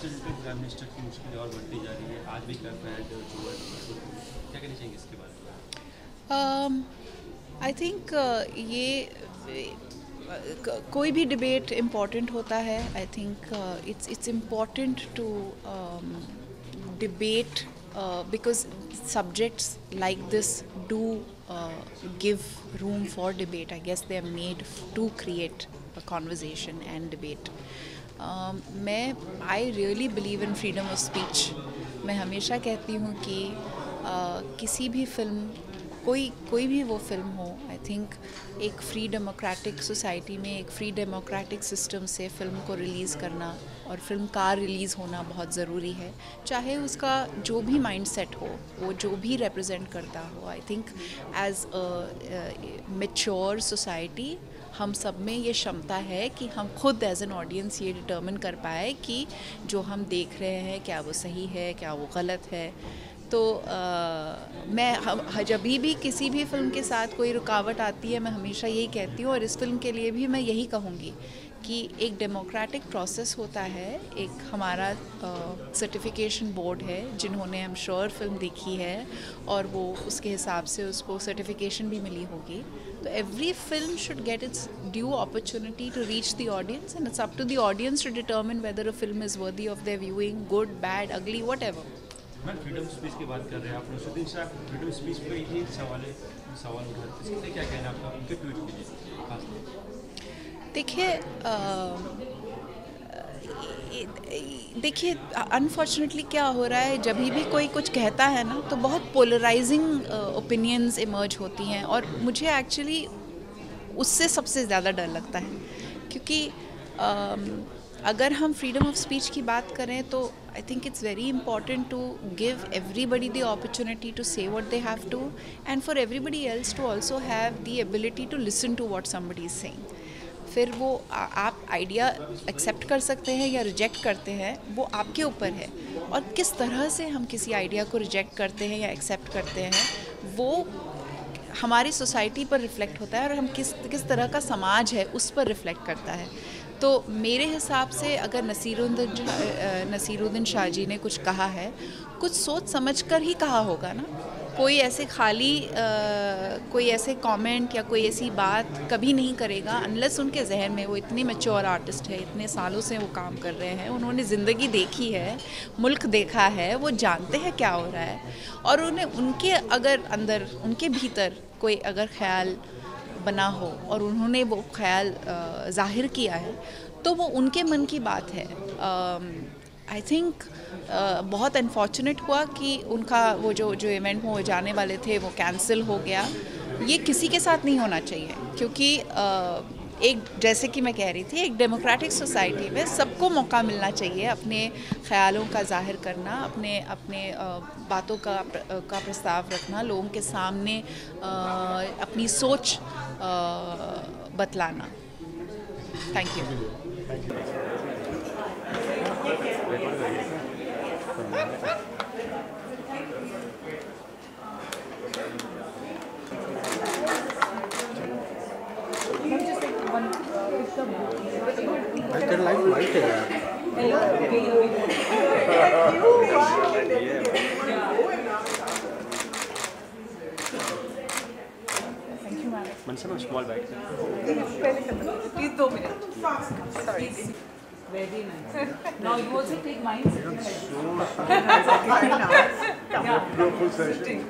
चलते prime minister की मुश्किलें और बढ़ती जा रही है, आज भी कर रहे हैं क्या कहना चाहेंगे इसके बारे में? आई थिंक ये कोई भी डिबेट इम्पॉर्टेंट होता है. I think it's important to debate because subjects like this do give room for debate. I guess they are made to create a conversation and debate. I really believe in freedom of speech. मैं हमेशा कहती हूँ कि किसी भी film कोई भी वो फिल्म हो, आई थिंक एक फ्री डेमोक्रेटिक सोसाइटी में एक फ्री डेमोक्रेटिक सिस्टम से फिल्म को रिलीज़ करना और फिल्म का रिलीज़ होना बहुत ज़रूरी है. चाहे उसका जो भी माइंडसेट हो, वो जो भी रिप्रेजेंट करता हो. I think as a mature society हम सब में ये क्षमता है कि हम खुद एज एन ऑडियंस ये डिटर्मिन कर पाए कि जो हम देख रहे हैं क्या वो सही है, क्या वो गलत है. तो मैं जब भी किसी भी फिल्म के साथ कोई रुकावट आती है, मैं हमेशा यही कहती हूँ, और इस फिल्म के लिए भी मैं यही कहूँगी कि एक डेमोक्रेटिक प्रोसेस होता है. एक हमारा सर्टिफिकेशन बोर्ड है जिन्होंने हम श्योर फिल्म देखी है और वो उसके हिसाब से उसको सर्टिफिकेशन भी मिली होगी. तो every film should get its due opportunity to reach the audience and it's up to the audience to determine whether a film is worthy of their viewing, good, bad, ugly, whatever. Ma'am, freedom speech की बात कर रहे हैं आप. Nasruddin Shah freedom speech पर ही सवाल उठाते, इसके लिए क्या कहना आपका, उनके ट्वीट कीजिए खासतौर. देखिए अनफॉर्चुनेटली क्या हो रहा है, जब भी कोई कुछ कहता है ना तो बहुत पोलराइजिंग ओपिनियंस इमर्ज होती हैं, और मुझे एक्चुअली उससे सबसे ज़्यादा डर लगता है. क्योंकि अगर हम फ्रीडम ऑफ स्पीच की बात करें तो I think it's very important to give everybody the opportunity to say what they have to, and for everybody else to also have the ability to listen to what somebody is saying. फिर वो आप idea accept कर सकते हैं या reject करते हैं, वो आपके ऊपर है. और किस तरह से हम किसी आइडिया को रिजेक्ट करते हैं या एक्सेप्ट करते हैं, वो हमारी सोसाइटी पर रिफ्लेक्ट होता है, और हम किस तरह का समाज है उस पर रिफ्लेक्ट करता है. तो मेरे हिसाब से अगर नसीरुद्दीन शाह जी ने कुछ कहा है, कुछ सोच समझ कर ही कहा होगा ना. कोई ऐसे कोई ऐसे कमेंट या कोई ऐसी बात कभी नहीं करेगा अनलेस उनके जहन में, वो इतने मैच्योर आर्टिस्ट है, इतने सालों से वो काम कर रहे हैं, उन्होंने ज़िंदगी देखी है, मुल्क देखा है, वो जानते हैं क्या हो रहा है. और उन्हें उनके अगर अंदर, उनके भीतर कोई अगर ख्याल बना हो और उन्होंने वो ख्याल ज़ाहिर किया है, तो वो उनके मन की बात है. आई थिंक बहुत अनफॉर्चुनेट हुआ कि उनका वो जो इवेंट में वो जाने वाले थे वो कैंसिल हो गया. ये किसी के साथ नहीं होना चाहिए, क्योंकि एक, जैसे कि मैं कह रही थी, एक डेमोक्रेटिक सोसाइटी में सबको मौका मिलना चाहिए अपने ख़्यालों का ज़ाहिर करना, अपने बातों का प्रस्ताव रखना, लोगों के सामने अपनी सोच बतलाना. Thank you. लाइट है यार. Mansa ma'am, small bite. Please 2 minutes. Sorry. Very nice. Now you also take mine. Sitting.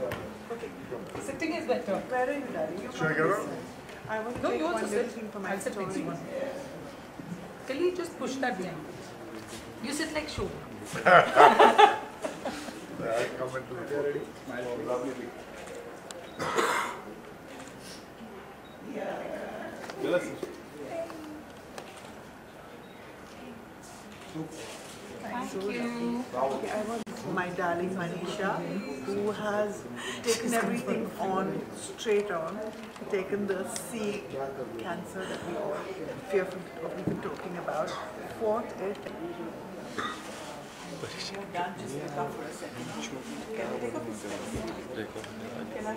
Sitting is better. Where are you, darling? Should I get up? I want to No, take you one also little sit. thing for my I'll sit next to story. you. Can you just push that down? You sit like show. I come into the photo. Thank you. Okay, I want my darling Manisha, who has taken everything on straight on, taken the C cancer that we all fearful of even talking about, fought it. Done, just look up for a second. Can I take a picture? Can I?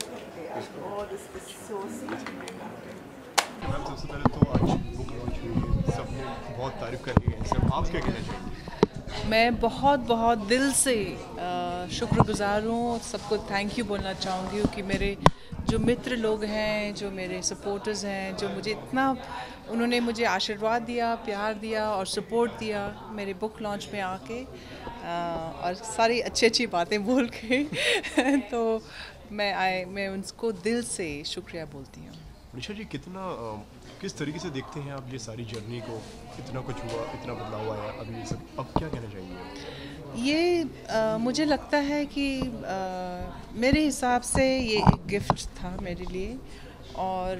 Oh, this is so sweet. Ma'am, सबसे पहले तो आज book launch हुई है, सबने बहुत तारीफ करी है. सब आप क्या कहना चाहेंगे? मैं बहुत बहुत दिल से शुक्रगुजार हूँ, सबको थैंक यू बोलना चाहूँगी कि मेरे जो मित्र लोग हैं, जो मेरे सपोर्टर्स हैं, जो मुझे इतना उन्होंने मुझे आशीर्वाद दिया, प्यार दिया और सपोर्ट दिया मेरे बुक लॉन्च में आके और सारी अच्छी अच्छी बातें बोल के तो मैं उनको दिल से शुक्रिया बोलती हूँ। मनीषा जी, किस तरीके से देखते हैं आप ये सारी जर्नी को? इतना कुछ हुआ, इतना बदलाव आया, अभी ये सब अब क्या कहना चाहेंगे? ये मुझे लगता है कि मेरे हिसाब से ये एक गिफ्ट था मेरे लिए और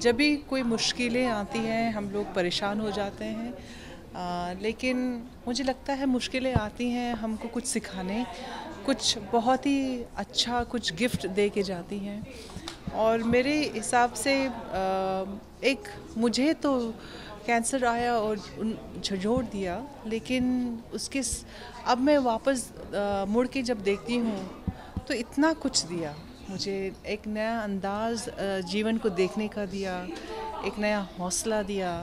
जब भी कोई मुश्किलें आती हैं हम लोग परेशान हो जाते हैं, लेकिन मुझे लगता है मुश्किलें आती हैं हमको कुछ सिखाने, कुछ बहुत ही अच्छा कुछ गिफ्ट दे के जाती हैं। और मेरे हिसाब से एक मुझे तो कैंसर आया और झंझोड़ दिया, लेकिन अब मैं वापस मुड़ के जब देखती हूँ तो इतना कुछ दिया मुझे, एक नया अंदाज़ जीवन को देखने का दिया, एक नया हौसला दिया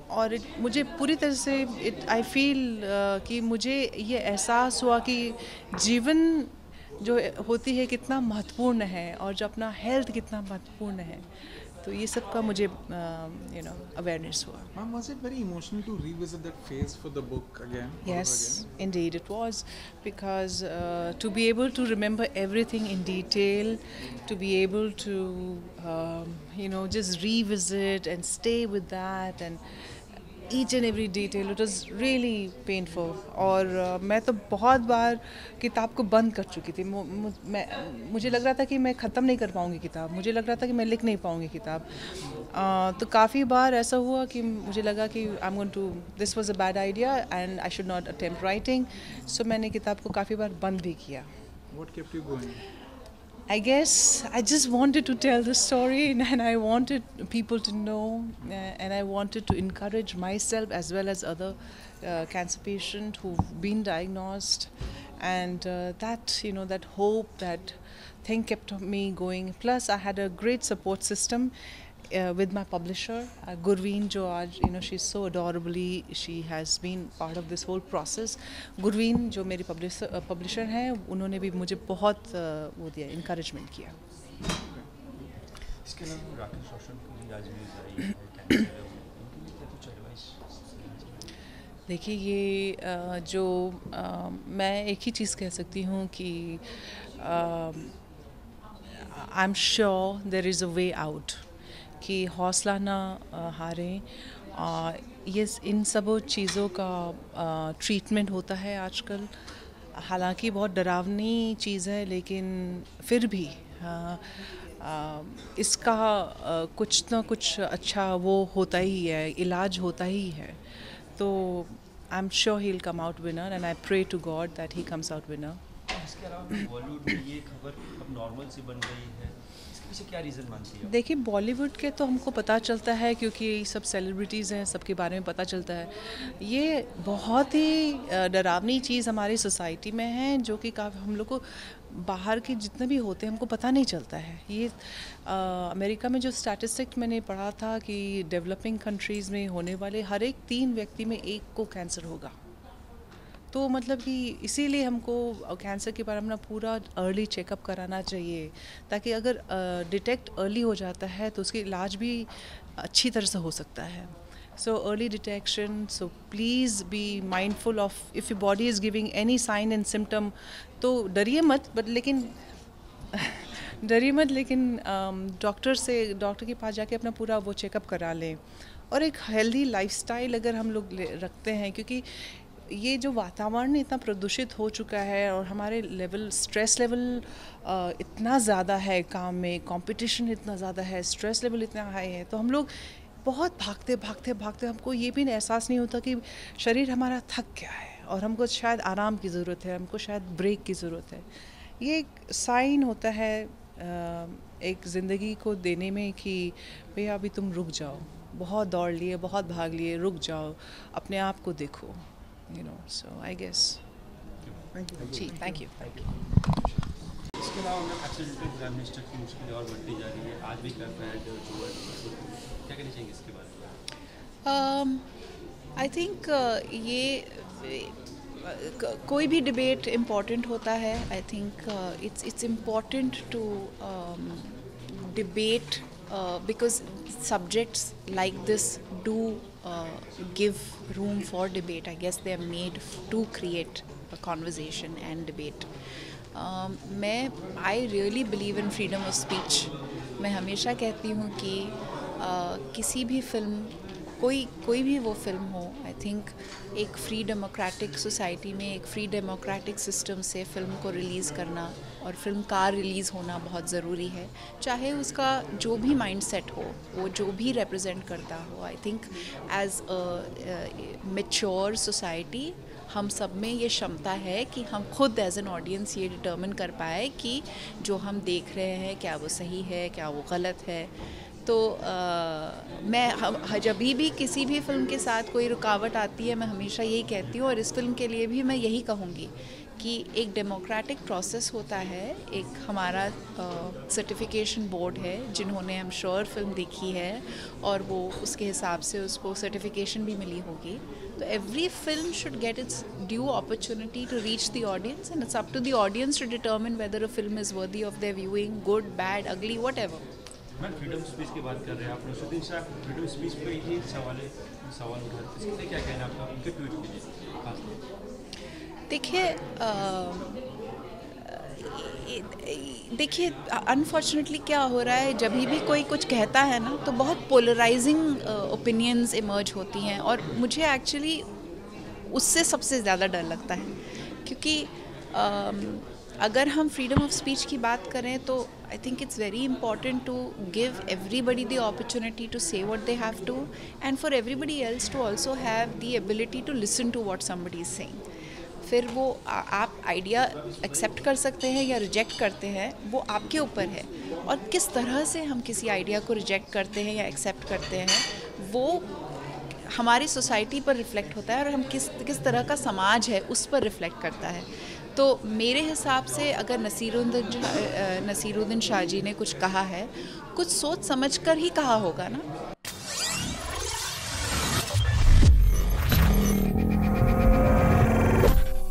और मुझे पूरी तरह से आई फील कि मुझे ये एहसास हुआ कि जीवन जो होती है कितना महत्वपूर्ण है और जो अपना हेल्थ कितना महत्वपूर्ण है, तो ये सब का मुझे अवेयरनेस हुआ। Ma'am, was it very emotional to revisit that phase for the book again? Yes, indeed it was, because to be able to remember everything in detail, to be able to just revisit and stay with that and each and every detail, it was really painful. और मैं तो बहुत बार किताब को बंद कर चुकी थी। मुझे लग रहा था कि मैं ख़त्म नहीं कर पाऊँगी किताब, मुझे लग रहा था कि मैं लिख नहीं पाऊँगी किताब। तो काफ़ी बार ऐसा हुआ कि मुझे लगा कि this was a bad idea and I should not attempt writing, so मैंने किताब को काफ़ी बार बंद भी किया। What kept you going? I guess I just wanted to tell the story and I wanted people to know and I wanted to encourage myself as well as other cancer patients who've been diagnosed, and that hope, that thing kept me going. Plus I had a great support system with my publisher Gurveen, jo aaj she's so adorably, she has been part of this whole process. Gurveen जो मेरी publisher हैं, उन्होंने भी मुझे बहुत वो दिया, encouragement किया। इसके अलावा राकेश रोशन की भी आज न्यूज़ आई है, कैंसर है, उनके लिए क्या कुछ एडवाइस? देखिए ये जो मैं एक ही चीज़ कह सकती हूँ कि I am sure there is a way out, कि हौसला ना हारें। ये इन सब चीज़ों का ट्रीटमेंट होता है आजकल, हालांकि बहुत डरावनी चीज़ है, लेकिन फिर भी इसका कुछ ना कुछ अच्छा वो होता ही है, इलाज होता ही है। तो I am sure he will come out winner and I pray to God that he comes out winner. इसके अलावा बॉलीवुड में ये खबर अब नॉर्मल सी बन गई है, इसके पीछे क्या रीज़न मानती है? देखिए बॉलीवुड के तो हमको पता चलता है क्योंकि सब सेलिब्रिटीज़ हैं, सबके बारे में पता चलता है। ये बहुत ही डरावनी चीज़ हमारी सोसाइटी में है, जो कि काफ़ी हम लोग को बाहर के जितने भी होते हैं हमको पता नहीं चलता है। ये अमेरिका में जो स्टैटिस्टिक मैंने पढ़ा था कि डेवलपिंग कंट्रीज़ में होने वाले हर एक 3 व्यक्ति में 1 को कैंसर होगा। तो मतलब कि इसीलिए हमको कैंसर के बारे में ना पूरा अर्ली चेकअप कराना चाहिए, ताकि अगर डिटेक्ट अर्ली हो जाता है तो उसकी इलाज भी अच्छी तरह से हो सकता है। So early detection, so please be mindful of if your body is giving any sign and symptom, तो डरिए मत, लेकिन डॉक्टर के पास जाके अपना पूरा वो चेकअप करा लें। और एक हेल्दी लाइफस्टाइल अगर हम लोग रखते हैं, क्योंकि ये जो वातावरण इतना प्रदूषित हो चुका है और हमारे स्ट्रेस लेवल इतना ज़्यादा है, काम में कंपटीशन इतना ज़्यादा है, स्ट्रेस लेवल इतना हाई है, तो हम लोग बहुत भागते हमको ये भी एहसास नहीं होता कि शरीर हमारा थक गया है और हमको शायद आराम की ज़रूरत है, हमको शायद ब्रेक की ज़रूरत है। ये एक साइन होता है एक ज़िंदगी को देने में कि भैया अभी तुम रुक जाओ, बहुत दौड़ लिए, बहुत भाग लिए, रुक जाओ, अपने आप को देखो, so I guess. Thank you. Ji, thank you. इसके अलावा मैं एक्सीडेंटल प्राइम मिनिस्टर की मुश्किलें और बढ़ती जा रही है, आज भी कर रहा है जो क्या कहना चाहेंगे इसके बारे में? आई थिंक कोई भी डिबेट इम्पॉर्टेंट होता है. I think it's important to debate because subjects like this do give room for debate. I guess they are made to create a conversation and debate. I really believe in freedom of speech. मैं हमेशा कहती हूँ कि किसी भी film, कोई भी वो फिल्म हो, आई थिंक एक फ्री डेमोक्रेटिक सोसाइटी में, एक फ्री डेमोक्रेटिक सिस्टम से फिल्म को रिलीज़ करना और फिल्म का रिलीज़ होना बहुत ज़रूरी है. चाहे उसका जो भी माइंडसेट हो, वो जो भी रिप्रेजेंट करता हो. I think as a mature society हम सब में ये क्षमता है कि हम खुद एज एन ऑडियंस ये डिटर्मिन कर पाए कि जो हम देख रहे हैं क्या वो सही है, क्या वो गलत है. तो मैं जब भी किसी भी फिल्म के साथ कोई रुकावट आती है, मैं हमेशा यही कहती हूँ, और इस फिल्म के लिए भी मैं यही कहूँगी कि एक डेमोक्रेटिक प्रोसेस होता है. एक हमारा सर्टिफिकेशन बोर्ड है जिन्होंने हम श्योर फिल्म देखी है और वो उसके हिसाब से उसको सर्टिफिकेशन भी मिली होगी. तो every film should get its due opportunity to reach the audience and it's up to the audience to determine whether a film is worthy of their viewing, good, bad, ugly, whatever. Ma'am, freedom speech की बात कर रहे हैं आप. Naseeruddin Shah freedom speech पर ही सवाल उठाते, इसके लिए क्या कहना आपका, उनके ट्वीट कीजिए. देखिए अनफॉर्चुनेटली क्या हो रहा है, जब भी कोई कुछ कहता है ना, तो बहुत पोलराइजिंग ओपिनियंस इमर्ज होती हैं, और मुझे एक्चुअली उससे सबसे ज़्यादा डर लगता है. क्योंकि अगर हम फ्रीडम ऑफ स्पीच की बात करें तो I think it's very important to give everybody the opportunity to say what they have to, and for everybody else to also have the ability to listen to what somebody is saying. फिर वो आप idea accept कर सकते हैं या reject करते हैं, वो आपके ऊपर है. और किस तरह से हम किसी आइडिया को रिजेक्ट करते हैं या एक्सेप्ट करते हैं, वो हमारी सोसाइटी पर रिफ्लेक्ट होता है, और हम किस तरह का समाज है उस पर रिफ्लेक्ट करता है. तो मेरे हिसाब से अगर नसीरुद्दीन शाह जी ने कुछ कहा है, कुछ सोच समझ कर ही कहा होगा ना.